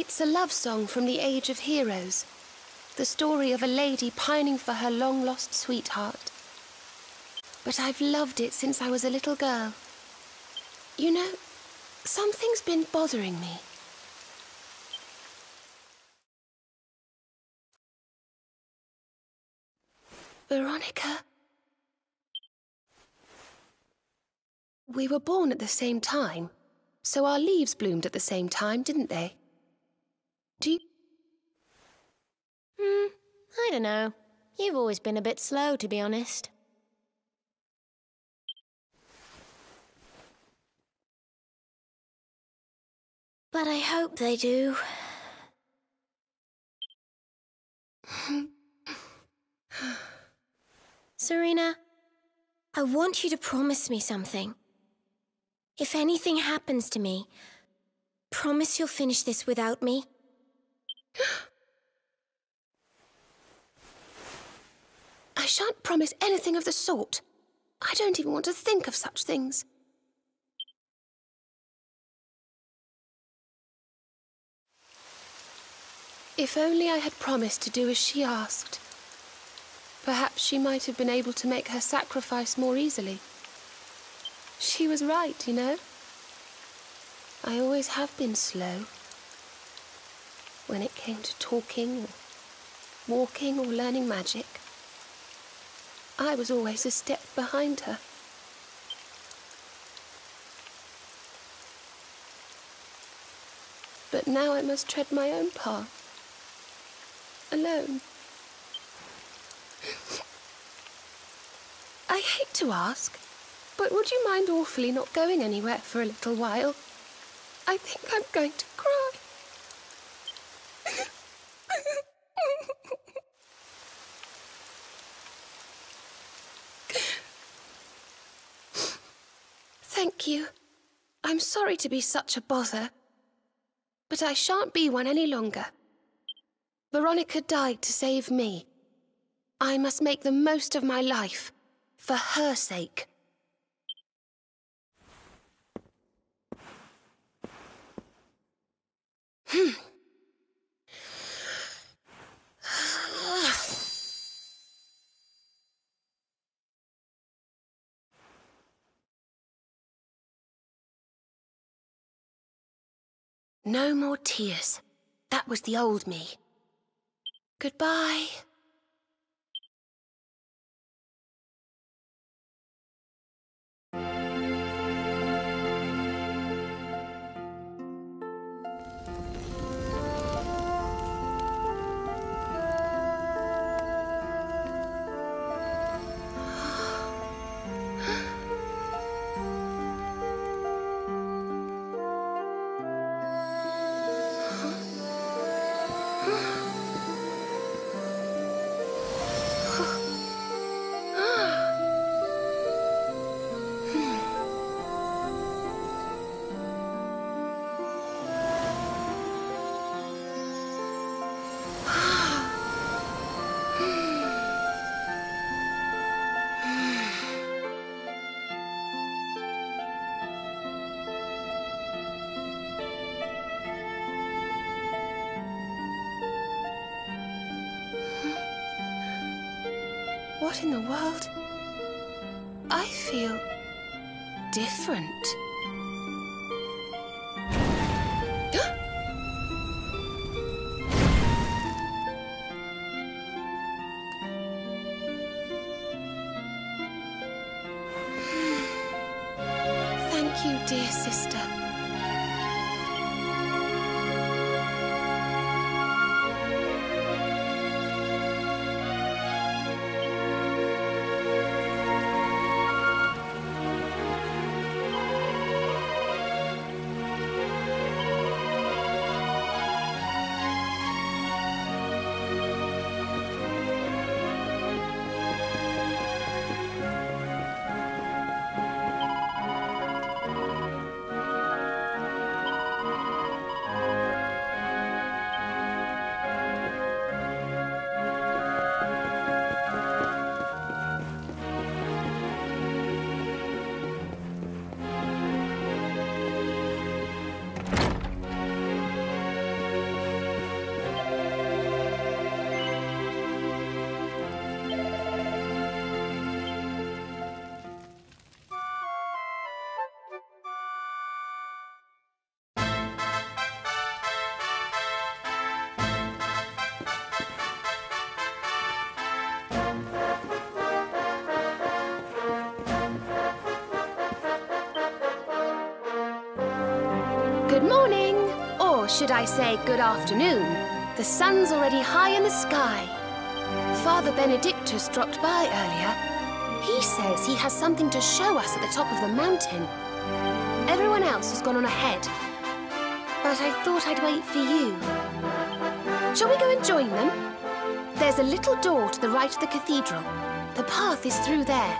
It's a love song from the Age of Heroes. The story of a lady pining for her long-lost sweetheart. But I've loved it since I was a little girl. You know, something's been bothering me. Veronica? We were born at the same time, so our leaves bloomed at the same time, didn't they? Do you... I don't know. You've always been a bit slow, to be honest. But I hope they do. Serena, I want you to promise me something. If anything happens to me, promise you'll finish this without me. I shan't promise anything of the sort. I don't even want to think of such things. If only I had promised to do as she asked. Perhaps she might have been able to make her sacrifice more easily. She was right, you know. I always have been slow. When it came to talking, or walking, or learning magic, I was always a step behind her. But now I must tread my own path. Alone. I hate to ask, but would you mind awfully not going anywhere for a little while? I think I'm going to cry. Thank you. I'm sorry to be such a bother, but I shan't be one any longer. Veronica died to save me. I must make the most of my life, for her sake. No more tears. That was the old me. Goodbye. What in the world? I feel different. Thank you, dear sister. Good morning, or should I say good afternoon? The sun's already high in the sky. Father Benedictus dropped by earlier. He says he has something to show us at the top of the mountain. Everyone else has gone on ahead, but I thought I'd wait for you. Shall we go and join them? There's a little door to the right of the cathedral. The path is through there.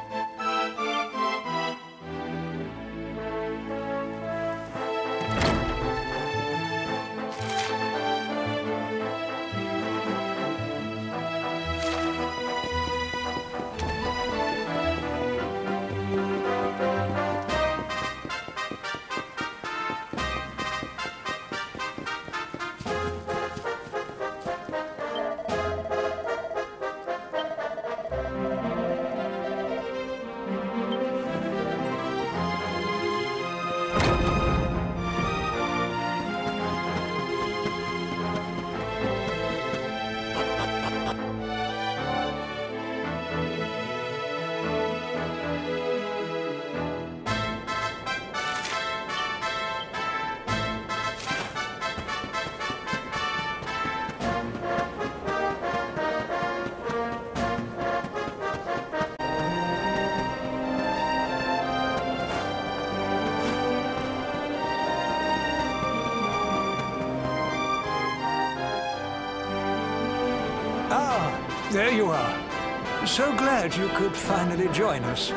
There you are. So glad you could finally join us.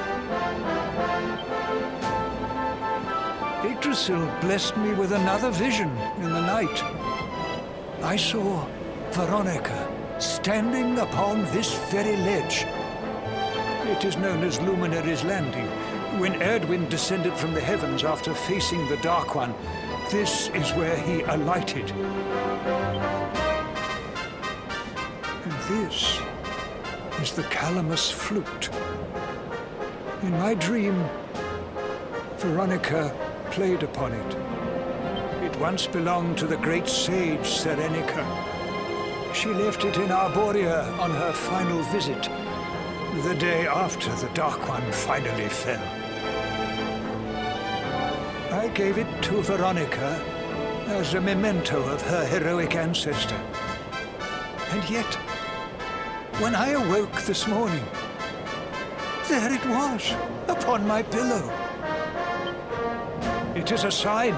Yggdrasil blessed me with another vision in the night. I saw Veronica standing upon this very ledge. It is known as Luminary's Landing. When Erdwin descended from the heavens after facing the Dark One, this is where he alighted. This is the Calamus flute. In my dream, Veronica played upon it. It once belonged to the great sage Serenica. She left it in Arborea on her final visit, the day after the Dark One finally fell. I gave it to Veronica as a memento of her heroic ancestor. And yet, when I awoke this morning, there it was, upon my pillow. It is a sign.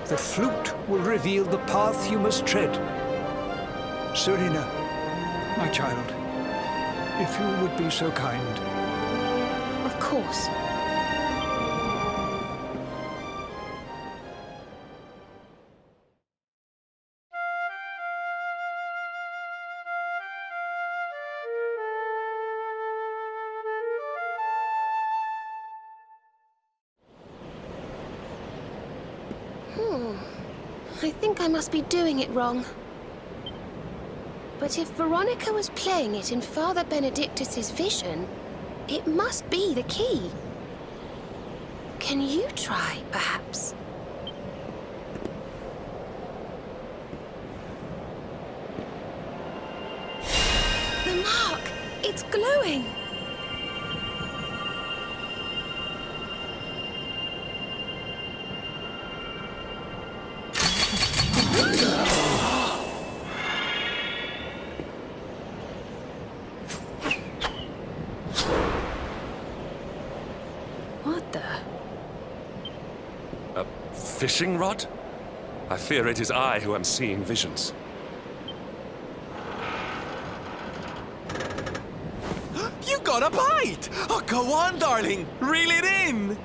The flute will reveal the path you must tread. Serena, my child, if you would be so kind. Of course. I think I must be doing it wrong. But if Veronica was playing it in Father Benedictus's vision, it must be the key. Can you try, perhaps? The mark! It's glowing! Fishing rod? I fear it is I who am seeing visions. You got a bite! Oh, go on, darling! Reel it in!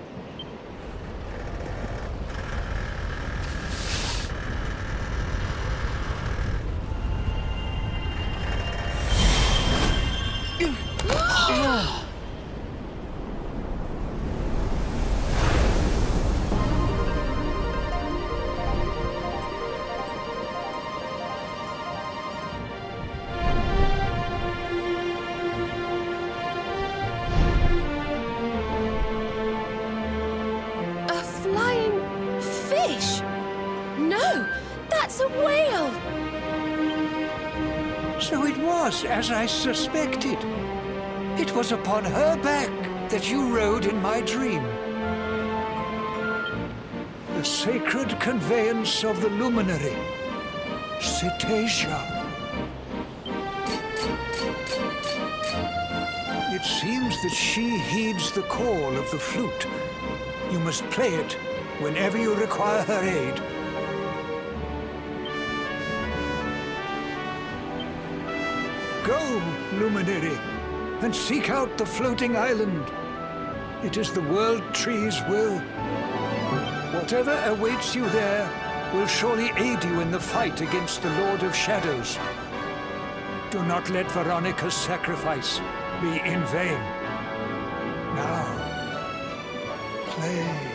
As I suspected. It was upon her back that you rode in my dream. The sacred conveyance of the luminary, Cetácea. It seems that she heeds the call of the flute. You must play it whenever you require her aid. Go, luminary, and seek out the floating island. It is the World Tree's will. Whatever awaits you there will surely aid you in the fight against the Lord of Shadows. Do not let Veronica's sacrifice be in vain. Now, play.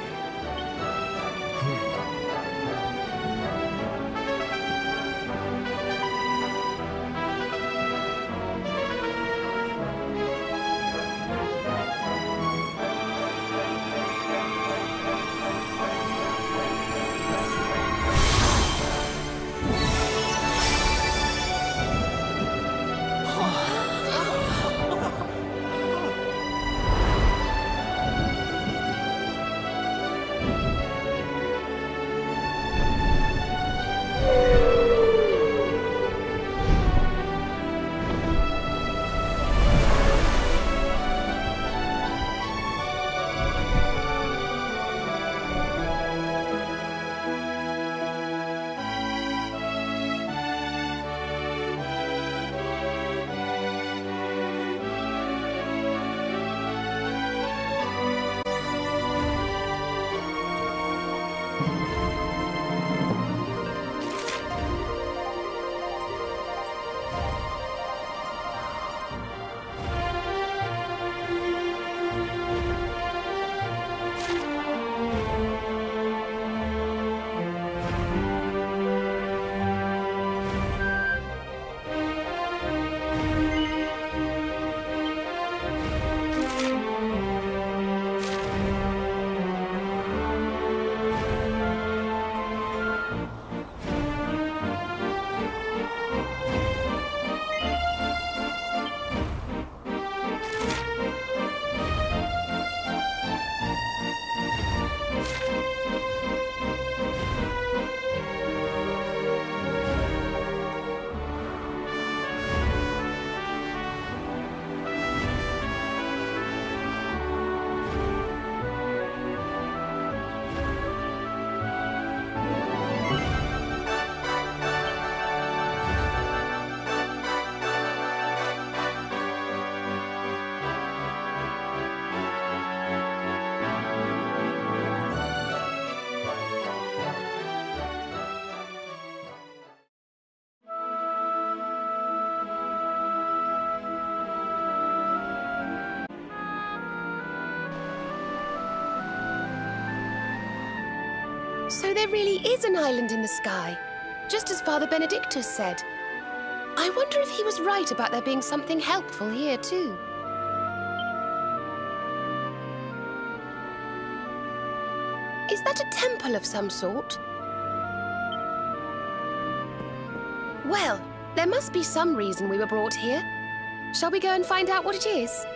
So there really is an island in the sky, just as Father Benedictus said. I wonder if he was right about there being something helpful here too. Is that a temple of some sort? Well, there must be some reason we were brought here. Shall we go and find out what it is?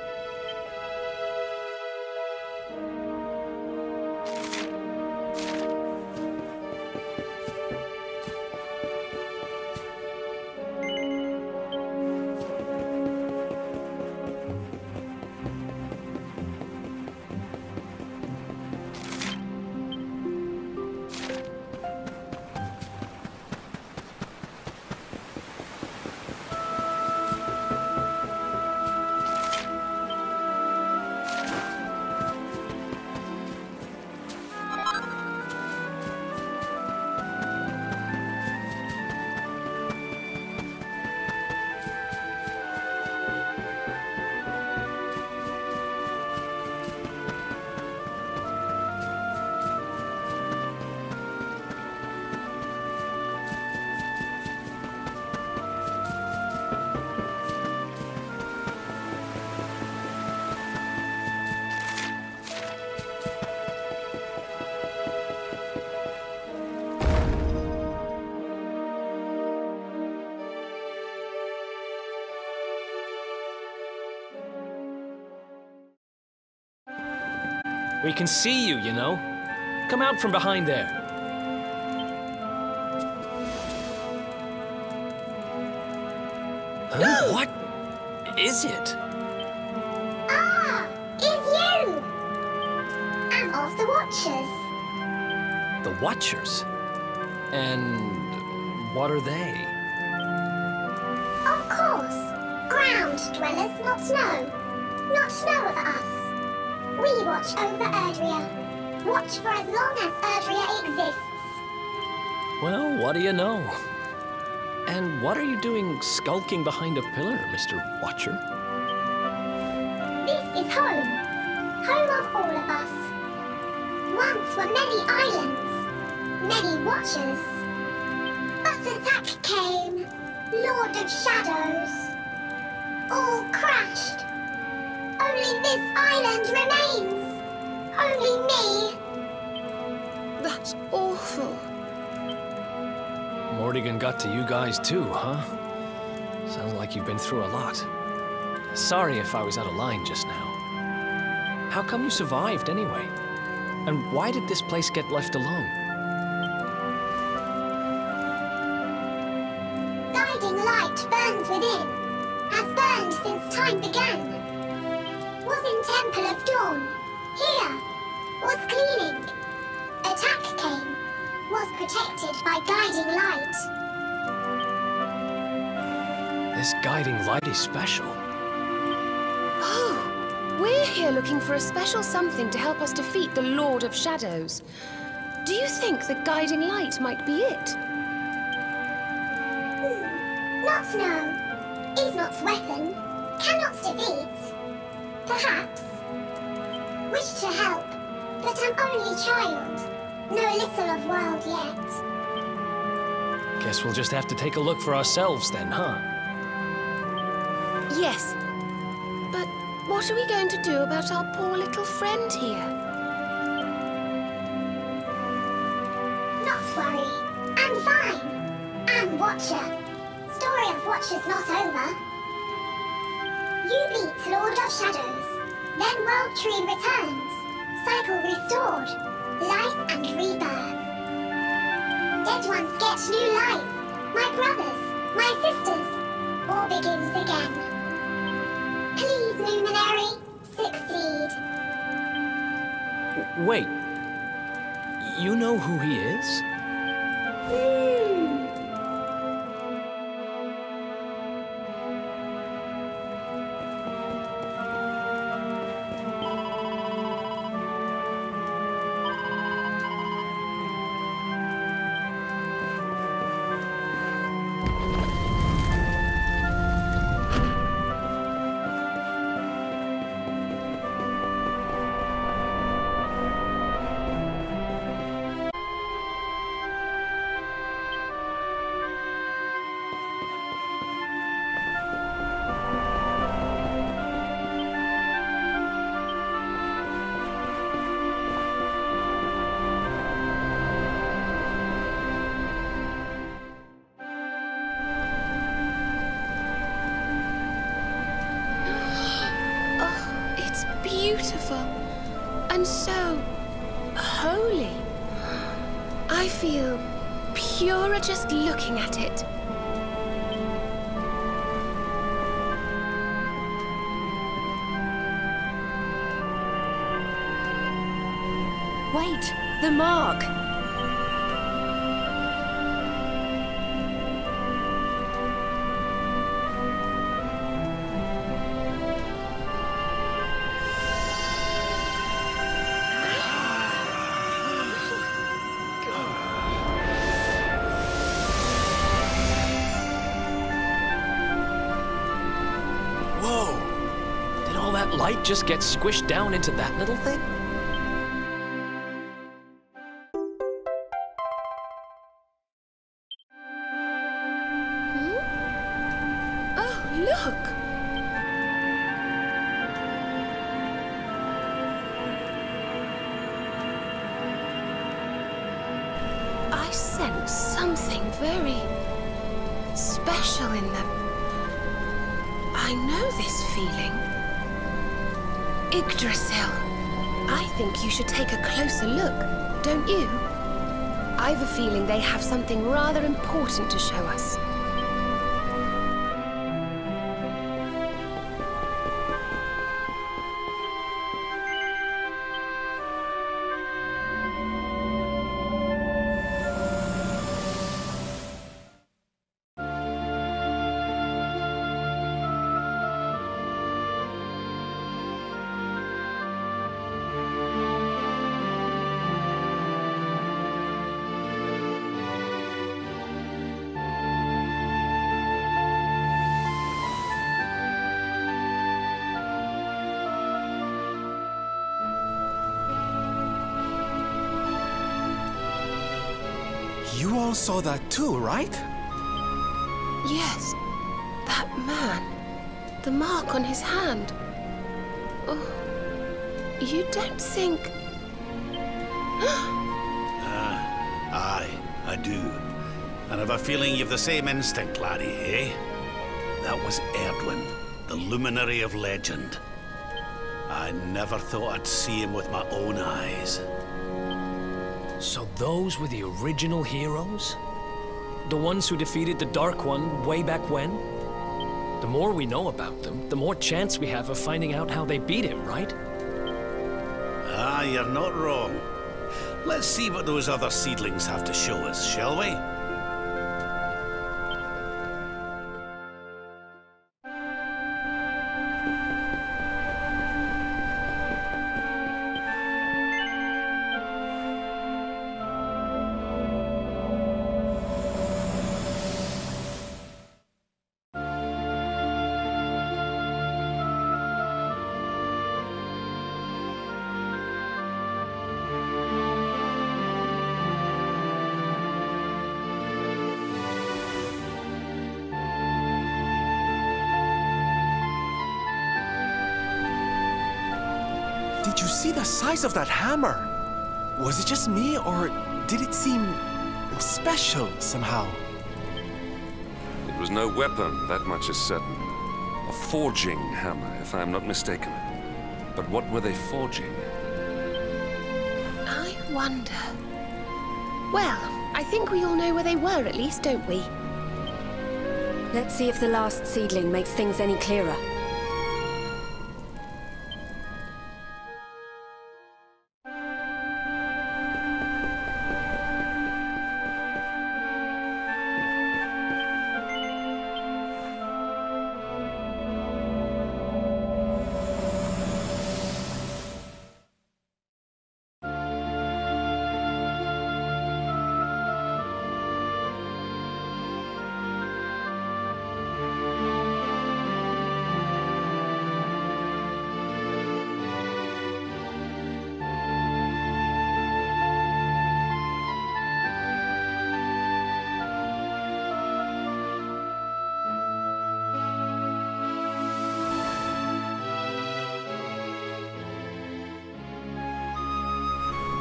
We can see you, you know. Come out from behind there. What is it? Ah, it's you! I'm of the Watchers. The Watchers? And what are they? Of course. Ground dwellers, not snow. Not snow of us. We watch over Erdrea. Watch for as long as Erdrea exists. Well, what do you know? And what are you doing skulking behind a pillar, Mr. Watcher? This is home. Home of all of us. Once were many islands, many watchers. But Cetácea came, Lord of Shadows. All crashed. Only this island remains. Only me. That's awful. Morrigan got to you guys too, huh? Sounds like you've been through a lot. Sorry if I was out of line just now. How come you survived anyway? And why did this place get left alone? Guiding light burns within, has burned since time began. Was in Temple of Dawn, here, was cleaning. Attack came, was protected by guiding light. This guiding light is special. Oh, we're here looking for a special something to help us defeat the Lord of Shadows. Do you think the guiding light might be it? Not know. Is not's weapon. Cannot defeat. Perhaps. Wish to help, but I'm only child. Know little of world yet. Guess we'll just have to take a look for ourselves then, huh? Yes. But what are we going to do about our poor little friend here? Not worry. I'm fine. I'm Watcher. Story of Watchers not over. You beat Lord of Shadows. Then World Tree returns. Cycle restored. Life and rebirth. Dead ones get new life. My brothers, my sisters. All begins again. Please, Luminary, succeed. Wait. You know who he is? Beautiful and so holy. I feel purer just looking at it. Wait, the mark. Light just gets squished down into that little thing? Oh, look! I sense something very special in them. I know this feeling. Yggdrasil. I think you should take a closer look, don't you? I've a feeling they have something rather important to show us. You all saw that too, right? Yes, that man. The mark on his hand. Oh, you don't think... Aye, I do. And I've a feeling you've the same instinct, laddie, eh? That was Erdwin, the luminary of legend. I never thought I'd see him with my own eyes. So those were the original heroes? The ones who defeated the Dark One way back when? The more we know about them, the more chance we have of finding out how they beat him, right? Ah, you're not wrong. Let's see what those other seedlings have to show us, shall we? Did you see the size of that hammer? Was it just me, or did it seem special somehow? It was no weapon, that much is certain. A forging hammer, if I am not mistaken. But what were they forging? I wonder... Well, I think we all know where they were at least, don't we? Let's see if the last seedling makes things any clearer.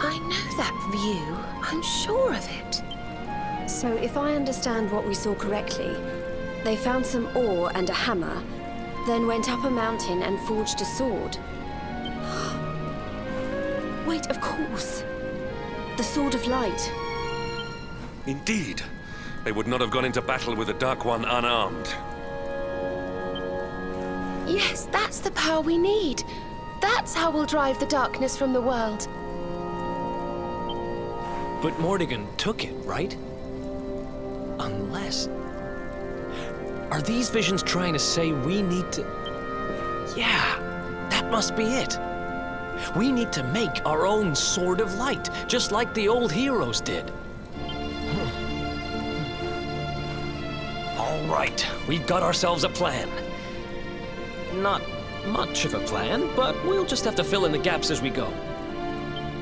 I know that view. I'm sure of it. So if I understand what we saw correctly, they found some ore and a hammer, then went up a mountain and forged a sword. Wait, of course. The Sword of Light. Indeed. They would not have gone into battle with the Dark One unarmed. Yes, that's the power we need. That's how we'll drive the darkness from the world. But Mordegon took it, right? Unless... Are these visions trying to say we need to... Yeah, that must be it. We need to make our own Sword of Light, just like the old heroes did. All right, we've got ourselves a plan. Not much of a plan, but we'll just have to fill in the gaps as we go.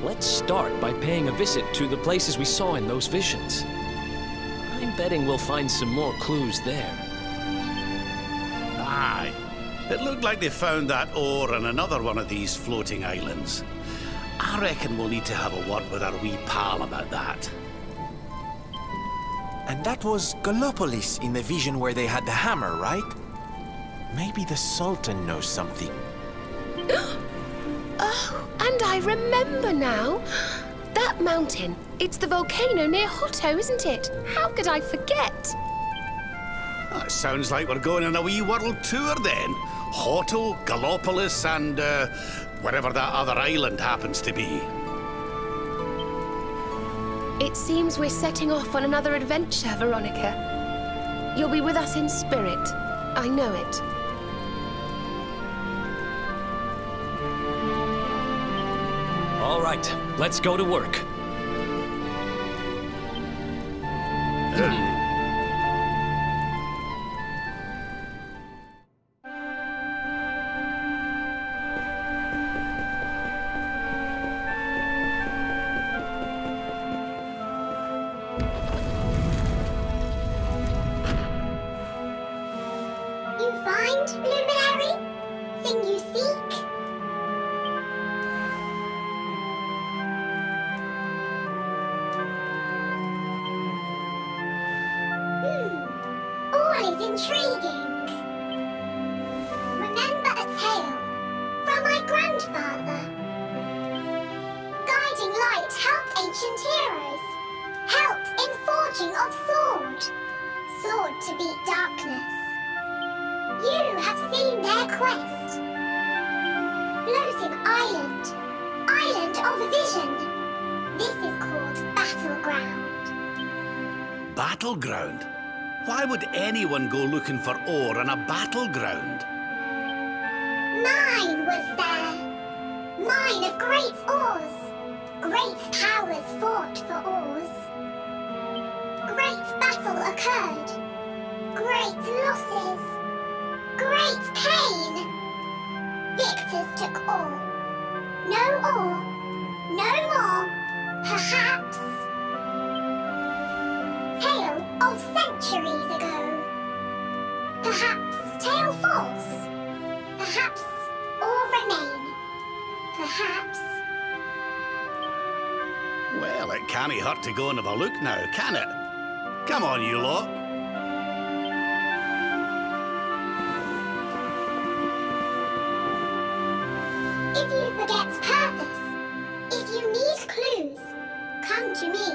Let's start by paying a visit to the places we saw in those visions. I'm betting we'll find some more clues there. Aye. It looked like they found that ore on another one of these floating islands. I reckon we'll need to have a word with our wee pal about that. And that was Gallopolis in the vision where they had the hammer, right? Maybe the Sultan knows something. Oh, and I remember now. That mountain, it's the volcano near Hotto, isn't it? How could I forget? That sounds like we're going on a wee world tour then. Hotto, Gallopolis, and wherever that other island happens to be. It seems we're setting off on another adventure, Veronica. You'll be with us in spirit. I know it. All right, let's go to work. find, luminary? Thing you seek? All is intriguing. Remember a tale from my grandfather. Guiding light helped ancient heroes. Helped in forging of sword. Sword to beat darkness. You have seen their quest. Floating island. Island of vision. This is called Battleground. Battleground? Why would anyone go looking for ore on a battleground? Mine was there. Mine of great ores. Great powers fought for ores. Great battle occurred. Great losses. Great pain. Victors took all. No ore. No more. Perhaps. Tale of centuries ago. Perhaps tale false. Perhaps all remain. Perhaps. Well, it can't hurt to go and have a look now, can it? Come on, you lot. If you forget purpose, if you need clues, come to me.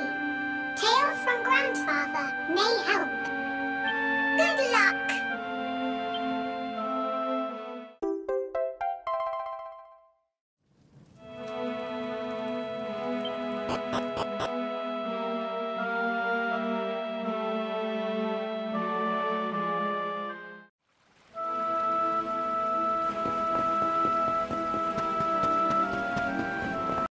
Tales from Grandfather may help. Good luck!